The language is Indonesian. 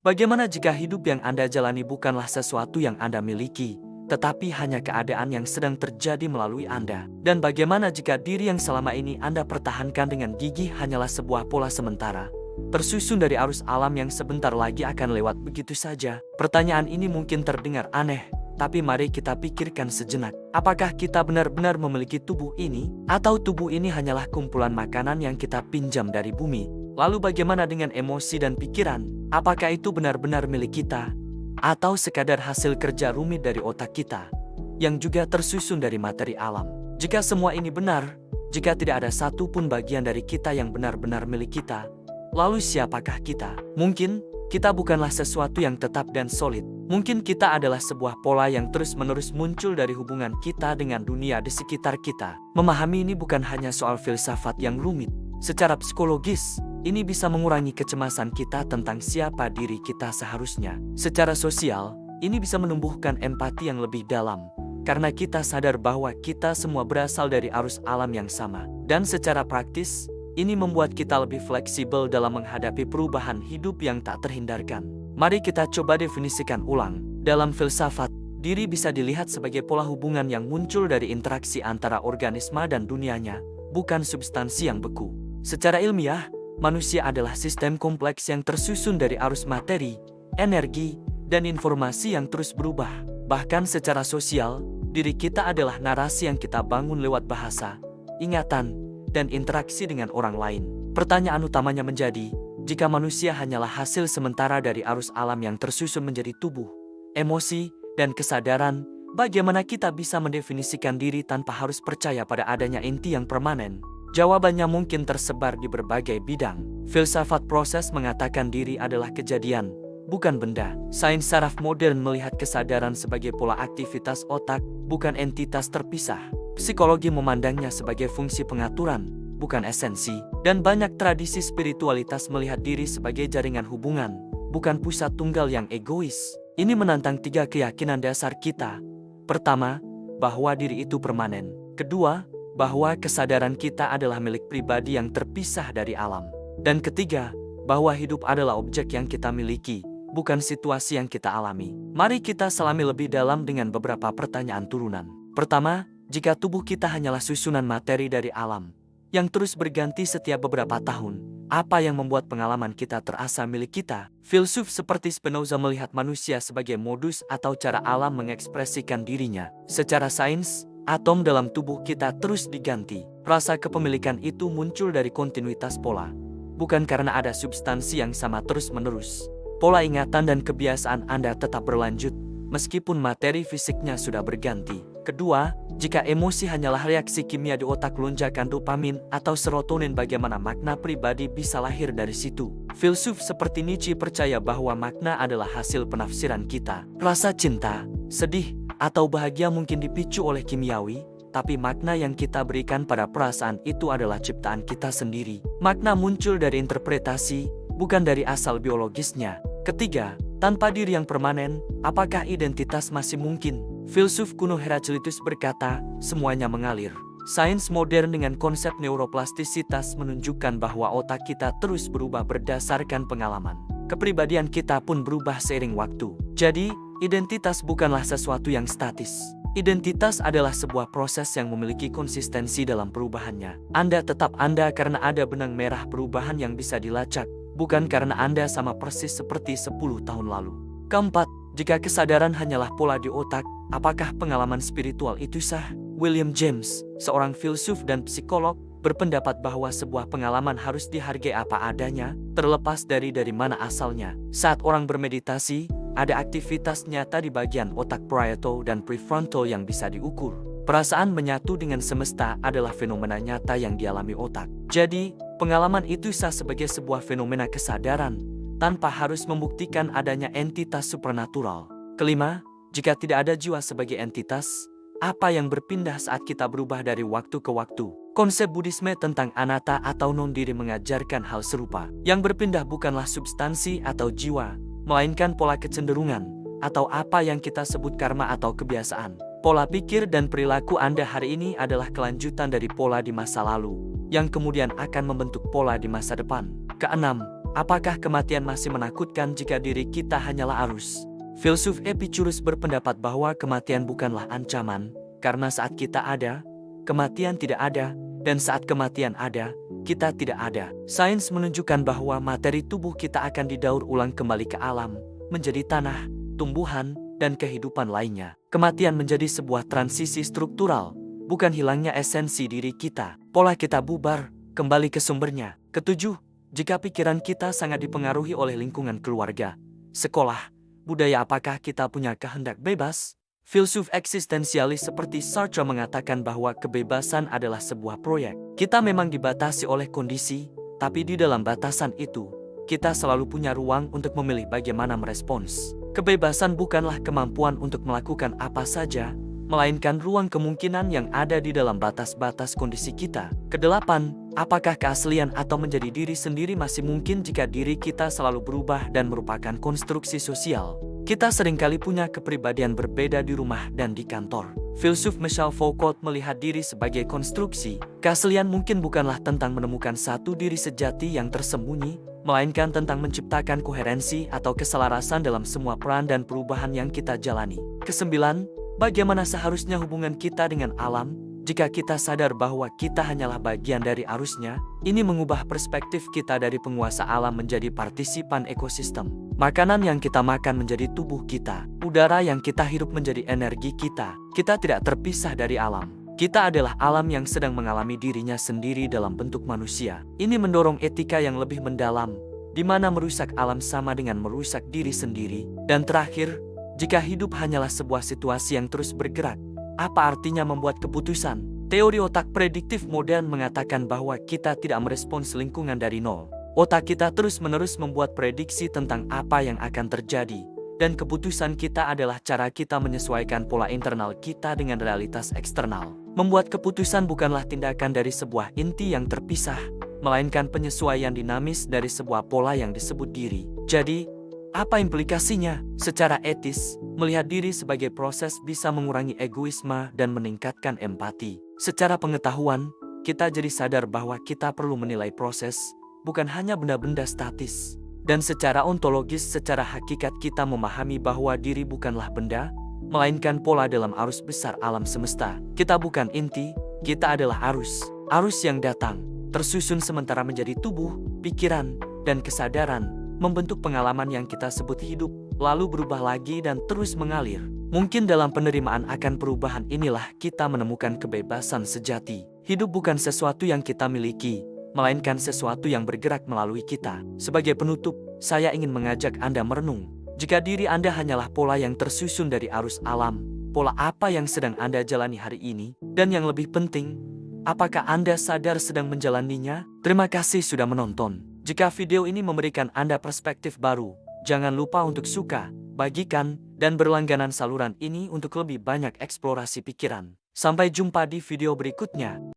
Bagaimana jika hidup yang Anda jalani bukanlah sesuatu yang Anda miliki, tetapi hanya keadaan yang sedang terjadi melalui Anda? Dan bagaimana jika diri yang selama ini Anda pertahankan dengan gigih hanyalah sebuah pola sementara, tersusun dari arus alam yang sebentar lagi akan lewat begitu saja? Pertanyaan ini mungkin terdengar aneh, tapi mari kita pikirkan sejenak. Apakah kita benar-benar memiliki tubuh ini? Atau tubuh ini hanyalah kumpulan makanan yang kita pinjam dari bumi? Lalu bagaimana dengan emosi dan pikiran? Apakah itu benar-benar milik kita? Atau sekadar hasil kerja rumit dari otak kita, yang juga tersusun dari materi alam? Jika semua ini benar, jika tidak ada satu pun bagian dari kita yang benar-benar milik kita, lalu siapakah kita? Mungkin kita bukanlah sesuatu yang tetap dan solid. Mungkin kita adalah sebuah pola yang terus-menerus muncul dari hubungan kita dengan dunia di sekitar kita. Memahami ini bukan hanya soal filsafat yang rumit. Secara psikologis, ini bisa mengurangi kecemasan kita tentang siapa diri kita seharusnya. Secara sosial, ini bisa menumbuhkan empati yang lebih dalam, karena kita sadar bahwa kita semua berasal dari arus alam yang sama. Dan secara praktis, ini membuat kita lebih fleksibel dalam menghadapi perubahan hidup yang tak terhindarkan. Mari kita coba definisikan ulang. Dalam filsafat, diri bisa dilihat sebagai pola hubungan yang muncul dari interaksi antara organisme dan dunianya, bukan substansi yang beku. Secara ilmiah, manusia adalah sistem kompleks yang tersusun dari arus materi, energi, dan informasi yang terus berubah. Bahkan secara sosial, diri kita adalah narasi yang kita bangun lewat bahasa, ingatan, dan interaksi dengan orang lain. Pertanyaan utamanya menjadi, jika manusia hanyalah hasil sementara dari arus alam yang tersusun menjadi tubuh, emosi, dan kesadaran, bagaimana kita bisa mendefinisikan diri tanpa harus percaya pada adanya inti yang permanen? Jawabannya mungkin tersebar di berbagai bidang. Filsafat proses mengatakan diri adalah kejadian, bukan benda. Sains saraf modern melihat kesadaran sebagai pola aktivitas otak, bukan entitas terpisah. Psikologi memandangnya sebagai fungsi pengaturan, bukan esensi. Dan banyak tradisi spiritualitas melihat diri sebagai jaringan hubungan, bukan pusat tunggal yang egois. Ini menantang 3 keyakinan dasar kita. Pertama, bahwa diri itu permanen. Kedua, bahwa kesadaran kita adalah milik pribadi yang terpisah dari alam. Dan ketiga, bahwa hidup adalah objek yang kita miliki, bukan situasi yang kita alami. Mari kita selami lebih dalam dengan beberapa pertanyaan turunan. Pertama, jika tubuh kita hanyalah susunan materi dari alam, yang terus berganti setiap beberapa tahun, apa yang membuat pengalaman kita terasa milik kita? Filsuf seperti Spinoza melihat manusia sebagai modus atau cara alam mengekspresikan dirinya. Secara sains, atom dalam tubuh kita terus diganti. Rasa kepemilikan itu muncul dari kontinuitas pola, bukan karena ada substansi yang sama terus-menerus. Pola ingatan dan kebiasaan Anda tetap berlanjut, meskipun materi fisiknya sudah berganti. Kedua, jika emosi hanyalah reaksi kimia di otak, lonjakan dopamin atau serotonin, bagaimana makna pribadi bisa lahir dari situ? Filsuf seperti Nietzsche percaya bahwa makna adalah hasil penafsiran kita. Rasa cinta, sedih, atau bahagia mungkin dipicu oleh kimiawi, tapi makna yang kita berikan pada perasaan itu adalah ciptaan kita sendiri. Makna muncul dari interpretasi, bukan dari asal biologisnya. Ketiga, tanpa diri yang permanen, apakah identitas masih mungkin? Filsuf kuno Heraklitus berkata, semuanya mengalir. Sains modern dengan konsep neuroplastisitas menunjukkan bahwa otak kita terus berubah berdasarkan pengalaman. Kepribadian kita pun berubah seiring waktu. Jadi, identitas bukanlah sesuatu yang statis. Identitas adalah sebuah proses yang memiliki konsistensi dalam perubahannya. Anda tetap Anda karena ada benang merah perubahan yang bisa dilacak, bukan karena Anda sama persis seperti 10 tahun lalu. Keempat, jika kesadaran hanyalah pola di otak, apakah pengalaman spiritual itu sah? William James, seorang filsuf dan psikolog, berpendapat bahwa sebuah pengalaman harus dihargai apa adanya, terlepas dari mana asalnya. Saat orang bermeditasi, ada aktivitas nyata di bagian otak parietal dan prefrontal yang bisa diukur. Perasaan menyatu dengan semesta adalah fenomena nyata yang dialami otak. Jadi, pengalaman itu sah sebagai sebuah fenomena kesadaran, tanpa harus membuktikan adanya entitas supernatural. Kelima, jika tidak ada jiwa sebagai entitas, apa yang berpindah saat kita berubah dari waktu ke waktu? Konsep Buddhisme tentang anatta atau non-diri mengajarkan hal serupa. Yang berpindah bukanlah substansi atau jiwa, melainkan pola kecenderungan, atau apa yang kita sebut karma atau kebiasaan. Pola pikir dan perilaku Anda hari ini adalah kelanjutan dari pola di masa lalu, yang kemudian akan membentuk pola di masa depan. Keenam, apakah kematian masih menakutkan jika diri kita hanyalah arus? Filsuf Epicurus berpendapat bahwa kematian bukanlah ancaman, karena saat kita ada, kematian tidak ada, dan saat kematian ada, kita tidak ada. Sains menunjukkan bahwa materi tubuh kita akan didaur ulang kembali ke alam, menjadi tanah, tumbuhan, dan kehidupan lainnya. Kematian menjadi sebuah transisi struktural, bukan hilangnya esensi diri kita. Pola kita bubar, kembali ke sumbernya. Ketujuh, jika pikiran kita sangat dipengaruhi oleh lingkungan keluarga, sekolah, budaya, apakah kita punya kehendak bebas? Filsuf eksistensialis seperti Sartre mengatakan bahwa kebebasan adalah sebuah proyek. Kita memang dibatasi oleh kondisi, tapi di dalam batasan itu, kita selalu punya ruang untuk memilih bagaimana merespons. Kebebasan bukanlah kemampuan untuk melakukan apa saja, melainkan ruang kemungkinan yang ada di dalam batas-batas kondisi kita. Kedelapan, apakah keaslian atau menjadi diri sendiri masih mungkin jika diri kita selalu berubah dan merupakan konstruksi sosial? Kita seringkali punya kepribadian berbeda di rumah dan di kantor. Filsuf Michel Foucault melihat diri sebagai konstruksi. Keaslian mungkin bukanlah tentang menemukan satu diri sejati yang tersembunyi, melainkan tentang menciptakan koherensi atau keselarasan dalam semua peran dan perubahan yang kita jalani. Kesembilan, bagaimana seharusnya hubungan kita dengan alam? Jika kita sadar bahwa kita hanyalah bagian dari arusnya, ini mengubah perspektif kita dari penguasa alam menjadi partisipan ekosistem. Makanan yang kita makan menjadi tubuh kita. Udara yang kita hirup menjadi energi kita. Kita tidak terpisah dari alam. Kita adalah alam yang sedang mengalami dirinya sendiri dalam bentuk manusia. Ini mendorong etika yang lebih mendalam, di mana merusak alam sama dengan merusak diri sendiri. Dan terakhir, jika hidup hanyalah sebuah situasi yang terus bergerak, apa artinya membuat keputusan? Teori otak prediktif modern mengatakan bahwa kita tidak merespons lingkungan dari nol. Otak kita terus-menerus membuat prediksi tentang apa yang akan terjadi, dan keputusan kita adalah cara kita menyesuaikan pola internal kita dengan realitas eksternal. Membuat keputusan bukanlah tindakan dari sebuah inti yang terpisah, melainkan penyesuaian dinamis dari sebuah pola yang disebut diri. Jadi, apa implikasinya? Secara etis, melihat diri sebagai proses bisa mengurangi egoisme dan meningkatkan empati. Secara pengetahuan, kita jadi sadar bahwa kita perlu menilai proses, bukan hanya benda-benda statis. Dan secara ontologis, secara hakikat kita memahami bahwa diri bukanlah benda, melainkan pola dalam arus besar alam semesta. Kita bukan inti, kita adalah arus. Arus yang datang, tersusun sementara menjadi tubuh, pikiran, dan kesadaran, membentuk pengalaman yang kita sebut hidup, lalu berubah lagi dan terus mengalir. Mungkin dalam penerimaan akan perubahan inilah kita menemukan kebebasan sejati. Hidup bukan sesuatu yang kita miliki, melainkan sesuatu yang bergerak melalui kita. Sebagai penutup, saya ingin mengajak Anda merenung. Jika diri Anda hanyalah pola yang tersusun dari arus alam, pola apa yang sedang Anda jalani hari ini? Dan yang lebih penting, apakah Anda sadar sedang menjalaninya? Terima kasih sudah menonton. Jika video ini memberikan Anda perspektif baru, jangan lupa untuk suka, bagikan, dan berlangganan saluran ini untuk lebih banyak eksplorasi pikiran. Sampai jumpa di video berikutnya.